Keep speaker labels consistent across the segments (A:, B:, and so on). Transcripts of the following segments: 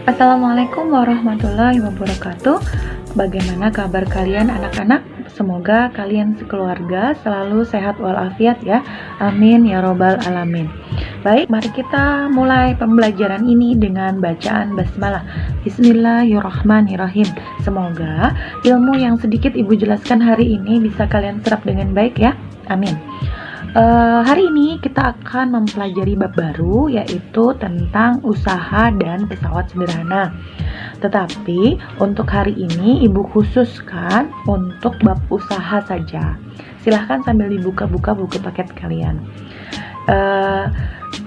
A: Assalamualaikum warahmatullahi wabarakatuh. Bagaimana kabar kalian anak-anak? Semoga kalian sekeluarga selalu sehat walafiat ya. Amin ya robbal alamin. Baik, mari kita mulai pembelajaran ini dengan bacaan basmalah. Bismillahirrahmanirrahim. Semoga ilmu yang sedikit ibu jelaskan hari ini bisa kalian serap dengan baik ya. Amin. Hari ini kita akan mempelajari bab baru, yaitu tentang usaha dan pesawat sederhana. Tetapi untuk hari ini ibu khususkan untuk bab usaha saja. Silahkan sambil dibuka-buka buku paket kalian.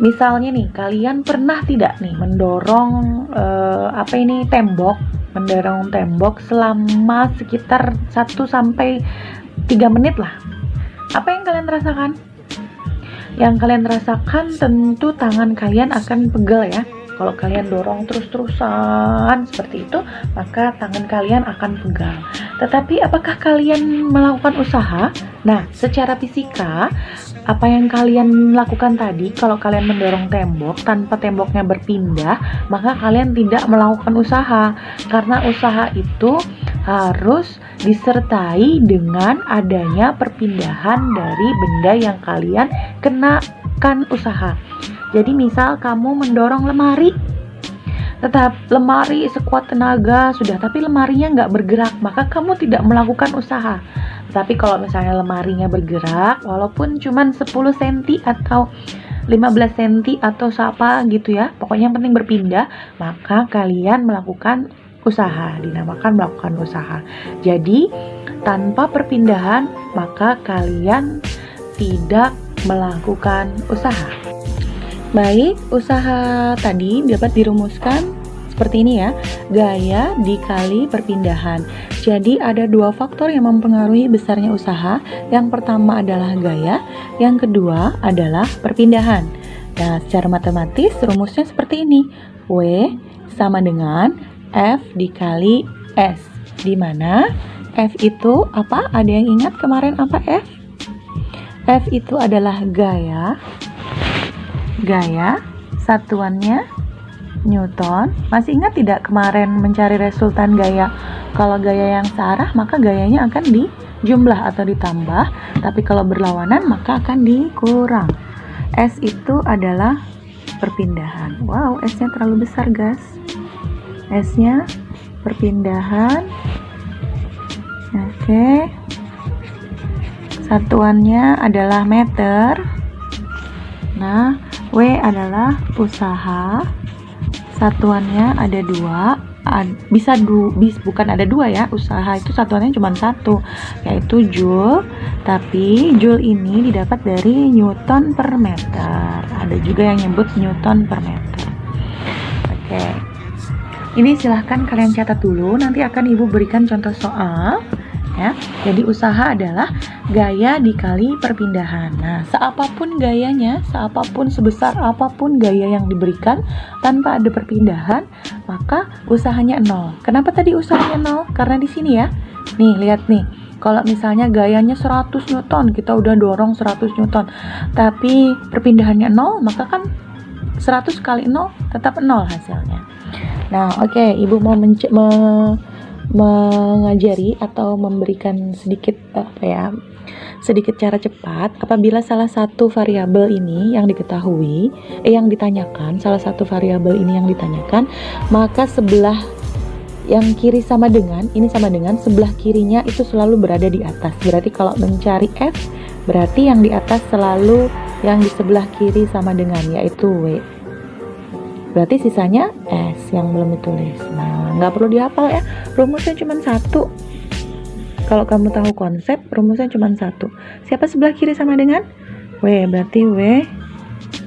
A: Misalnya nih, kalian pernah tidak nih mendorong mendorong tembok selama sekitar 1 sampai 3 menit lah. Apa yang kalian rasakan? Yang kalian rasakan tentu tangan kalian akan pegel ya. Kalau kalian dorong terus-terusan seperti itu, maka tangan kalian akan pegal. Tetapi apakah kalian melakukan usaha? Nah, secara fisika, apa yang kalian lakukan tadi, kalau kalian mendorong tembok tanpa temboknya berpindah, maka kalian tidak melakukan usaha. Karena usaha itu harus disertai dengan adanya perpindahan dari benda yang kalian kenakan usaha. Jadi misal kamu mendorong lemari, tetap lemari sekuat tenaga sudah, tapi lemarinya nggak bergerak, maka kamu tidak melakukan usaha. Tapi kalau misalnya lemarinya bergerak, walaupun cuma 10 cm atau 15 cm atau apa gitu ya, pokoknya yang penting berpindah, maka kalian melakukan usaha, dinamakan melakukan usaha. Jadi tanpa perpindahan maka kalian tidak melakukan usaha. Baik, usaha tadi dapat dirumuskan seperti ini ya, gaya dikali perpindahan. Jadi ada 2 faktor yang mempengaruhi besarnya usaha. Yang pertama adalah gaya, yang kedua adalah perpindahan. Nah, secara matematis rumusnya seperti ini. W sama dengan F dikali S, di mana F itu apa? Ada yang ingat kemarin apa F? F itu adalah gaya, satuannya Newton. Masih ingat tidak kemarin mencari resultan gaya? Kalau gaya yang searah maka gayanya akan dijumlah atau ditambah, tapi kalau berlawanan maka akan dikurang. S itu adalah perpindahan. Wow, S-nya terlalu besar guys. S-nya perpindahan. Oke. Satuannya adalah meter. Nah, W adalah usaha. Satuannya ada 2. Bukan ada 2 ya. Usaha itu satuannya cuma 1, yaitu joule. Tapi joule ini didapat dari Newton per meter. Ada juga yang nyebut Newton per meter. Oke. Ini silahkan kalian catat dulu, nanti akan ibu berikan contoh soal ya. Jadi usaha adalah gaya dikali perpindahan. Nah, seapapun gayanya, sebesar apapun gaya yang diberikan tanpa ada perpindahan, maka usahanya 0. Kenapa tadi usahanya 0? Karena di sini ya. Nih, lihat nih. Kalau misalnya gayanya 100 Newton, kita udah dorong 100 Newton, tapi perpindahannya 0, maka kan 100 kali 0 tetap 0 hasilnya. Nah, oke, ibu mau mengajari atau memberikan sedikit cara cepat. Apabila salah satu variabel ini yang ditanyakan, maka sebelah yang kiri sama dengan sebelah kirinya itu selalu berada di atas. Berarti kalau mencari F, berarti yang di atas selalu yang di sebelah kiri sama dengan, yaitu W. Berarti sisanya S yang belum ditulis. Nah, nggak perlu dihafal ya, rumusnya cuma 1. Kalau kamu tahu konsep, rumusnya cuma 1. Siapa sebelah kiri sama dengan? W, berarti W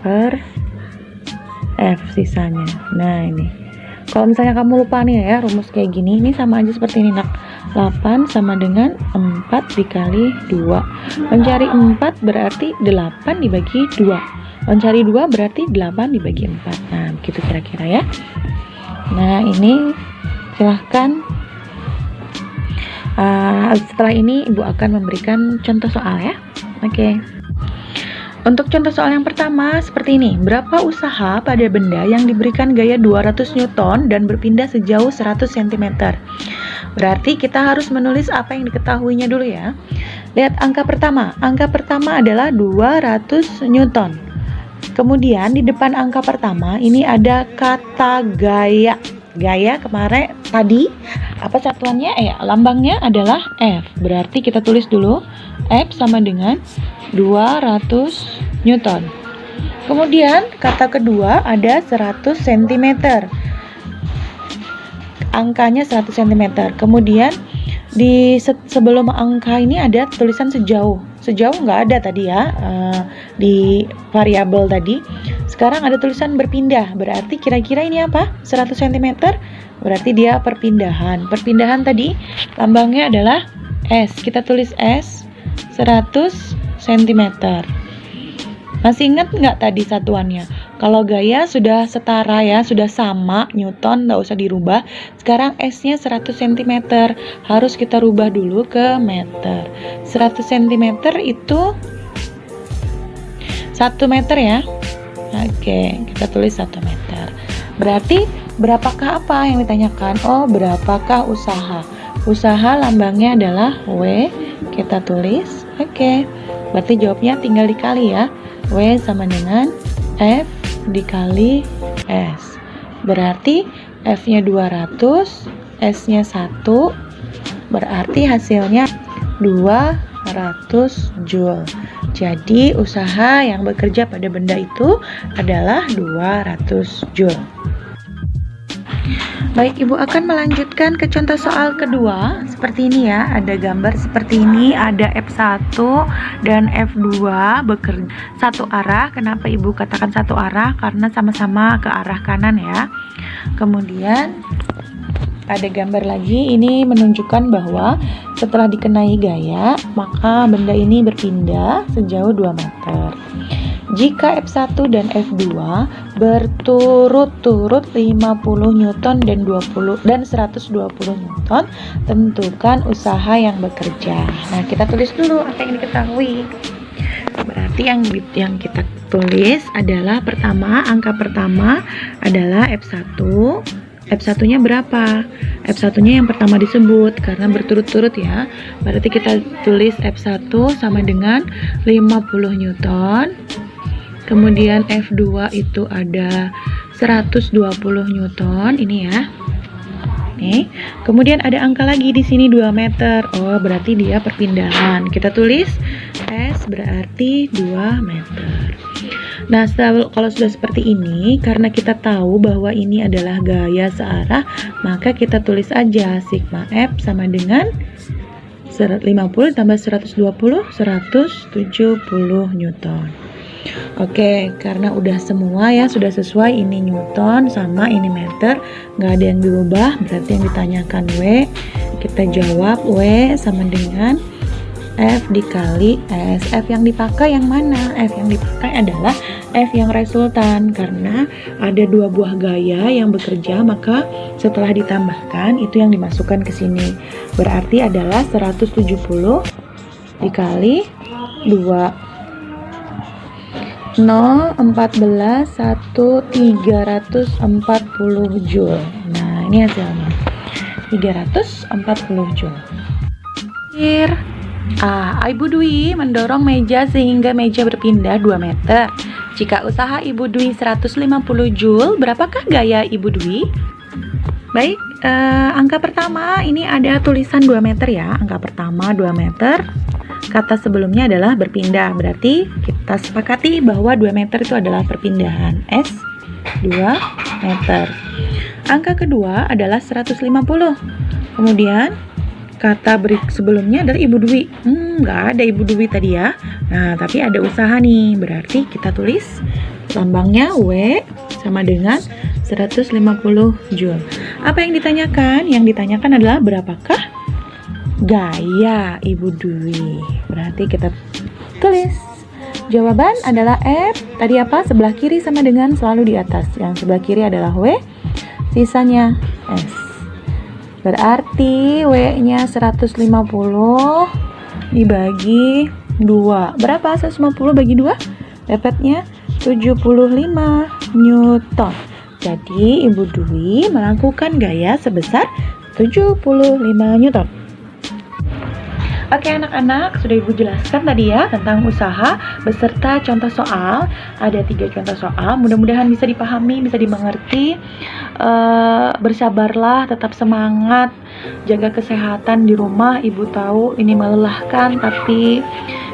A: per F sisanya. Nah, ini. Kalau misalnya kamu lupa nih ya, rumus kayak gini, ini sama aja seperti ini nak. 8 sama dengan 4 dikali 2. Mencari 4 berarti 8 dibagi 2. Mencari 2 berarti 8 dibagi 4. Nah, begitu kira-kira ya. Nah, ini silahkan. Setelah ini ibu akan memberikan contoh soal ya. Oke. Untuk contoh soal yang pertama seperti ini. Berapa usaha pada benda yang diberikan gaya 200 Newton dan berpindah sejauh 100 cm? Berarti kita harus menulis apa yang diketahuinya dulu ya. Lihat angka pertama. Angka pertama adalah 200 Newton. Kemudian di depan angka pertama ini ada kata gaya. Gaya kemarin tadi apa satuannya? Lambangnya adalah F. Berarti kita tulis dulu F sama dengan 200 Newton. Kemudian kata kedua ada 100 cm. Angkanya 100 cm. Kemudian di sebelum angka ini ada tulisan sejauh. Sejauh nggak ada tadi ya di variabel tadi. Sekarang ada tulisan berpindah. Berarti kira-kira ini apa? 100 cm. Berarti dia perpindahan. Perpindahan tadi lambangnya adalah S. Kita tulis S 100 cm. Masih ingat nggak tadi satuannya? Kalau gaya sudah setara ya, sudah sama Newton, nggak usah dirubah. Sekarang S-nya 100 cm, harus kita rubah dulu ke meter. 100 cm itu 1 meter ya. Oke, kita tulis 1 meter. Berarti berapakah apa yang ditanyakan? Oh, berapakah usaha? Usaha lambangnya adalah W, kita tulis. Oke, berarti jawabnya tinggal dikali ya. W sama dengan F dikali S. Berarti F-nya 200, S-nya 1. Berarti hasilnya 200 Joule. Jadi usaha yang bekerja pada benda itu adalah 200 Joule. Baik, Ibu akan melanjutkan ke contoh soal kedua. Seperti ini ya, ada gambar seperti ini, ada F1 dan F2 bekerja satu arah. Kenapa Ibu katakan satu arah? Karena sama-sama ke arah kanan ya. Kemudian ada gambar lagi, ini menunjukkan bahwa setelah dikenai gaya, maka benda ini berpindah sejauh 2 meter. Jika F1 dan F2 berturut-turut 50 Newton dan 120 Newton, tentukan usaha yang bekerja. Nah, kita tulis dulu apa yang diketahui. Berarti yang kita tulis adalah pertama, angka pertama adalah F1. F1-nya berapa? F1-nya yang pertama disebut karena berturut-turut ya. Berarti kita tulis F1 sama dengan 50 Newton. Kemudian F2 itu ada 120 Newton, ini ya. Nih. Kemudian ada angka lagi di sini 2 meter. Oh, berarti dia perpindahan. Kita tulis S berarti 2 meter. Nah, kalau sudah seperti ini, karena kita tahu bahwa ini adalah gaya searah, maka kita tulis aja sigma F sama dengan 50 tambah 120, 170 Newton. Oke, karena udah semua ya, sudah sesuai, ini Newton sama ini meter, nggak ada yang diubah, berarti yang ditanyakan W, kita jawab W sama dengan F dikali S. F yang dipakai yang mana? F yang dipakai adalah F yang resultan, karena ada 2 buah gaya yang bekerja, maka setelah ditambahkan itu yang dimasukkan ke sini. Berarti adalah 170 dikali 2. 0, 14, 1, 340 Joule. Nah, ini hasilnya 340 Joule. Ibu Dwi mendorong meja sehingga meja berpindah 2 meter. Jika usaha Ibu Dwi 150 Joule, berapakah gaya Ibu Dwi? Baik, angka pertama ini ada tulisan 2 meter ya. Angka pertama 2 meter. Kata sebelumnya adalah berpindah, berarti kita sepakati bahwa 2 meter itu adalah perpindahan. S 2 meter. Angka kedua adalah 150. Kemudian kata sebelumnya adalah Ibu Dwi. Nggak ada Ibu Dwi tadi ya. Nah, tapi ada usaha nih, berarti kita tulis lambangnya W sama dengan 150 Joule. Apa yang ditanyakan? Yang ditanyakan adalah berapakah gaya Ibu Dwi. Berarti kita tulis jawaban adalah F. Tadi apa? Sebelah kiri sama dengan selalu di atas. Yang sebelah kiri adalah W, sisanya S. Berarti W-nya 150 dibagi 2. Berapa 150 bagi 2? Dapatnya 75 Newton. Jadi Ibu Dwi melakukan gaya sebesar 75 Newton. Oke anak-anak, sudah Ibu jelaskan tadi ya tentang usaha beserta contoh soal. Ada 3 contoh soal, mudah-mudahan bisa dipahami, bisa dimengerti. Bersabarlah, tetap semangat, jaga kesehatan di rumah. Ibu tahu ini melelahkan, tapi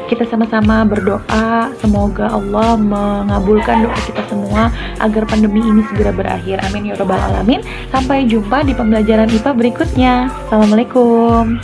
A: kita sama-sama berdoa semoga Allah mengabulkan doa kita semua agar pandemi ini segera berakhir. Amin ya rabbal alamin. Sampai jumpa di pembelajaran IPA berikutnya. Assalamualaikum.